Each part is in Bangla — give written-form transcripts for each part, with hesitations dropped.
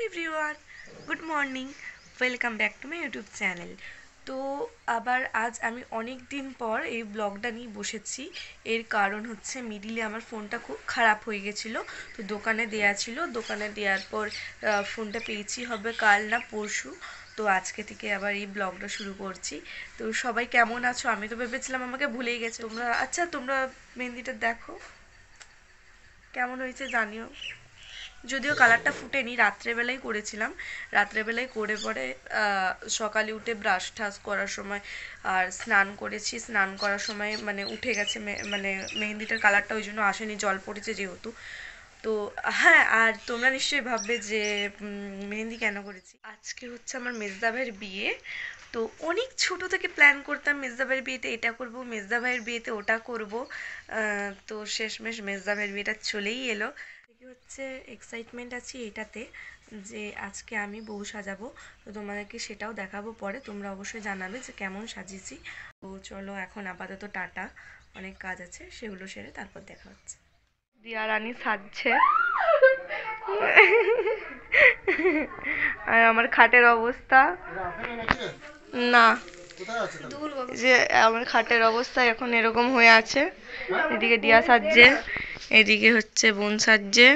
Everyone, good morning, welcome back to my YouTube channel. তো আবার আজ আমি অনেক দিন পর এই ব্লগটা নিয়ে বসেছি। এর কারণ হচ্ছে মিডিলে আমার ফোনটা খুব খারাপ হয়ে গেছিলো, তো দোকানে দেওয়া ছিল। দোকানে দেওয়ার পর ফোনটা পেয়েছি হবে কাল না পরশু। তো আজকে থেকে আবার এই ব্লগটা শুরু করছি। তো সবাই কেমন আছো? আমি তো ভেবেছিলাম আমাকে ভুলেই গেছে তোমরা। আচ্ছা, তোমরা মেহেন্দিটা দেখো কেমন হয়েছে জানিও। যদিও কালারটা ফুটেনি, রাত্রেবেলায় করেছিলাম। রাত্রেবেলায় করে পরে সকালে উঠে ব্রাশ ঠাস করার সময় আর স্নান করেছি। স্নান করার সময় মানে উঠে গেছে, মানে মেহেন্দিটার কালারটা ওই জন্য আসেনি, জল পড়েছে যেহেতু। তো হ্যাঁ, আর তোমরা নিশ্চয়ই ভাববে যে মেহেন্দি কেন করেছি। আজকে হচ্ছে আমার মেজদা ভাইয়ের বিয়ে। তো অনেক ছোট থেকে প্ল্যান করতাম মেজদা ভাইয়ের বিয়েতে এটা করব, মেজদা ভাইয়ের বিয়েতে ওটা করব। তো শেষমেশ মেজদা ভাইয়ের বিয়েটা চলেই এলো। হচ্ছে এক্সাইটমেন্ট আছি এটাতে যে আজকে আমি বউ সাজাবো। তো তোমাদেরকে সেটাও দেখাবো পরে, তোমরা অবশ্যই জানাবে যে কেমন সাজিয়েছি। তো চলো এখন আপাতত টাটা, অনেক কাজ আছে সেগুলো সেরে তারপর দেখা হচ্ছে। দিয়া রানী সাজছে আর আমার খাটের অবস্থা না, যে আমার খাটের অবস্থা এখন এরকম হয়ে আছে। এদিকে দিয়া সাজছে, এদিকে হচ্ছে বোন সাজছে।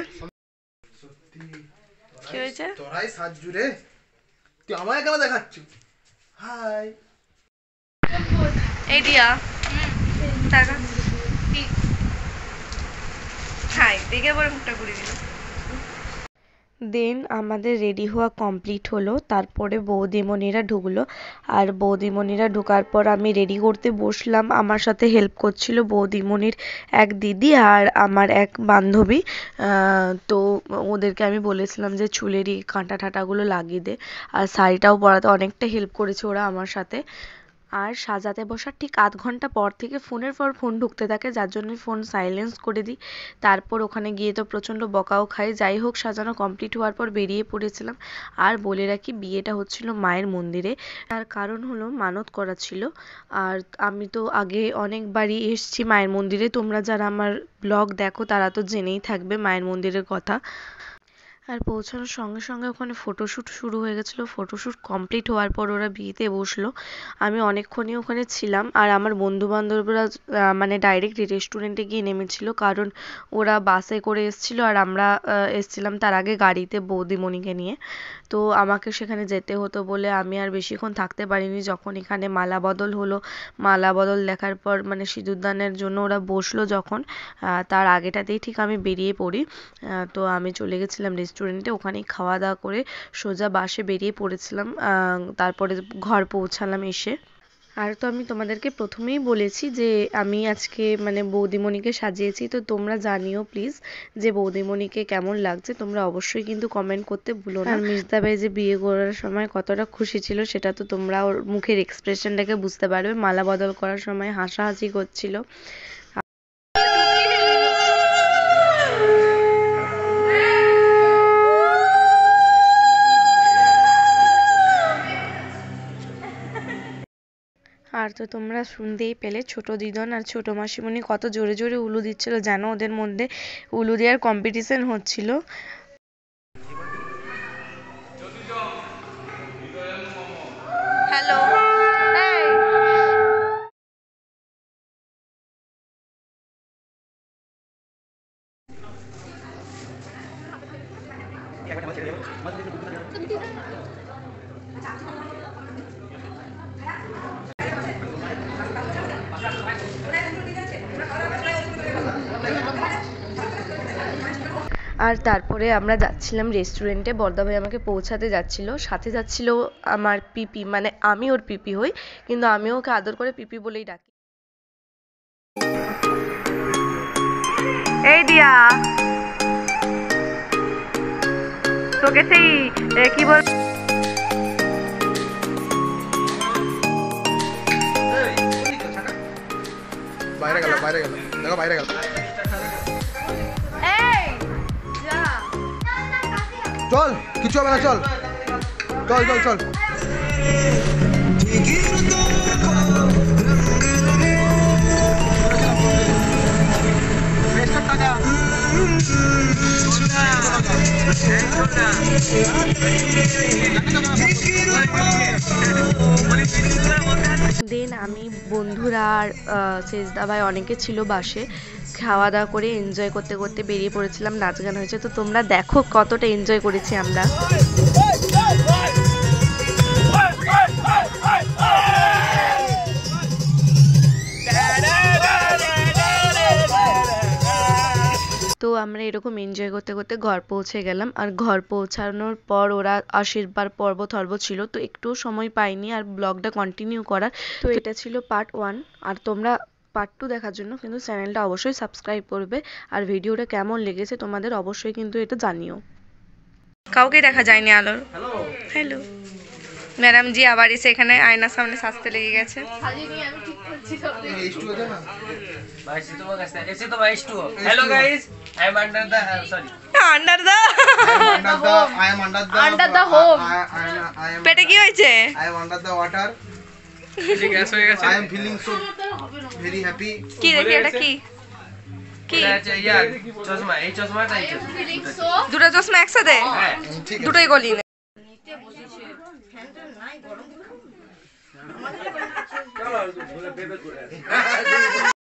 কি হয়েছে? তোরাই সাজজু রে, তুই আমায় কেন দেখাচ্ছিস? হাই এই দিয়া টাকা হাই দেখে পরে মুখটা ঘুরে দিল। দেন আমাদের রেডি হওয়া কমপ্লিট হলো, তারপরে বৌদিমণিরা ঢুকলো। আর বৌদিমণিরা ঢোকার পর আমি রেডি করতে বসলাম। আমার সাথে হেল্প করছিল বৌদিমণির এক দিদি আর আমার এক বান্ধবী। তো ওদেরকে আমি বলেছিলাম যে চুলেরই কাঁটা ঠাটাগুলো লাগিয়ে দে, আর শাড়িটাও পরাতে অনেকটা হেল্প করেছে ওরা আমার সাথে। আর সাজাতে বসার ঠিক আধ ঘন্টা পর থেকে ফোনের পর ফোন ঢুকতে থাকে, যার জন্য ফোন সাইলেন্স করে দিই। তারপর ওখানে গিয়ে তো প্রচণ্ড বকাও খাই। যাই হোক, সাজানো কমপ্লিট হওয়ার পর বেরিয়ে পড়েছিলাম। আর বলে রাখি, বিয়েটা হচ্ছিল মায়ের মন্দিরে। তার কারণ হলো মানত করা ছিল। আর আমি তো আগে অনেকবারই এসেছি মায়ের মন্দিরে, তোমরা যারা আমার ব্লগ দেখো তারা তো জেনেই থাকবে মায়ের মন্দিরের কথা। আর পৌঁছানোর সঙ্গে সঙ্গে ওখানে ফটোশ্যুট শুরু হয়ে গেছিলো। ফটোশ্যুট কমপ্লিট হওয়ার পর ওরা বিয়েতে বসলো। আমি অনেকক্ষণই ওখানে ছিলাম। আর আমার বন্ধু বান্ধবরা মানে ডাইরেক্ট রেস্টুরেন্টে গিয়ে নেমেছিল, কারণ ওরা বাসে করে এসেছিলো আর আমরা এসেছিলাম তার আগে গাড়িতে বৌদিমণিকে নিয়ে। তো আমাকে সেখানে যেতে হতো বলে আমি আর বেশিক্ষণ থাকতে পারিনি। যখন এখানে মালা বদল হলো, মালা বদল দেখার পর মানে সিঁদুরদানের জন্য ওরা বসলো যখন, তার আগেটাতেই ঠিক আমি বেরিয়ে পড়ি। তো আমি চলে গেছিলাম রেস্টুরেন্টে, ওখানেই খাওয়া দাওয়া করে সোজা বাসে বেরিয়ে পড়েছিলাম। তারপরে ঘর পৌঁছালাম এসে। আর তো আমি তোমাদেরকে প্রথমেই বলেছি যে আমি আজকে মানে বৌদিমণিকে সাজিয়েছি। তো তোমরা জানিও প্লিজ যে বৌদিমণিকে কেমন লাগছে, তোমরা অবশ্যই কিন্তু কমেন্ট করতে ভুলো না। আর মির্জা ভাই যে বিয়ে করার সময় কতটা খুশি ছিল সেটা তো তোমরা ওর মুখের এক্সপ্রেশনটাকে বুঝতে পারবে। মালা বদল করার সময় হাসাহাসি করছিল। আর তো তোমরা শুনতেই পেলে ছোট দিদন আর ছোট মাসিমণি কত জোরে জোরে উলু দিচ্ছিল, যেন ওদের মধ্যে উলু দেওয়ার কম্পিটিশন হচ্ছিল। হ্যালো, আর তারপরে আমরা যাচ্ছিলাম রেস্টুরেন্টে। বড়দা ভাই আমাকে পৌঁছাতে যাচ্ছিল, সাথে যাচ্ছিল আমার পিপি, মানে আমি ওর পিপি হই, কিন্তু আমি ওকে আদর করে পিপি বলেই ডাকি। এই দিয়া তোকে সেই কি বল বাইরে গেল, বাইরে গেল, দেখো বাইরে গেল। চল, কিছু হবে না, চল চল চল চল। টাকা দেন আমি বন্ধুরা আর সেজদা ভাই অনেকে ছিল বাসে, খাওয়া দাওয়া করে এনজয় করতে করতে বেরিয়ে পড়েছিলাম। নাচ গান হয়েছে, তো তোমরা দেখো কতটা এনজয় করেছি আমরা। তো আমরা এরকম এনজয় করতে করতে ঘর পৌঁছে গেলাম। আর ঘর পৌঁছানোর পর ওরা আশীর্বাদ পর্ব থর্ব ছিল, তো একটু সময় পাইনি আর ব্লগটা কন্টিনিউ করার। তো এটা ছিল পার্ট 1। আর তোমরা পার্ট 2 দেখার জন্য কিন্তু চ্যানেলটা অবশ্যই সাবস্ক্রাইব করবে। আর ভিডিওটা কেমন লেগেছে তোমাদের অবশ্যই কিন্তু এটা জানিও। কাউকে দেখা যায়নি আলোর। হ্যালো ম্যাডাম জি আবার এসে এখানে আয়নার সামনে সাজতে লেগে গেছে। Hello guys, I am under the sorry. Under the I am Under the home. I am পেটে কি হয়েছে? I am under the water. I am feeling so very happy. কি দেখি এটা কি? কি? यार चश्मा এই চশমাটা এই চশমা দুটো চশমা একসাথে? হ্যাঁ ঠিক আছে। দুটোই গলি না। চলো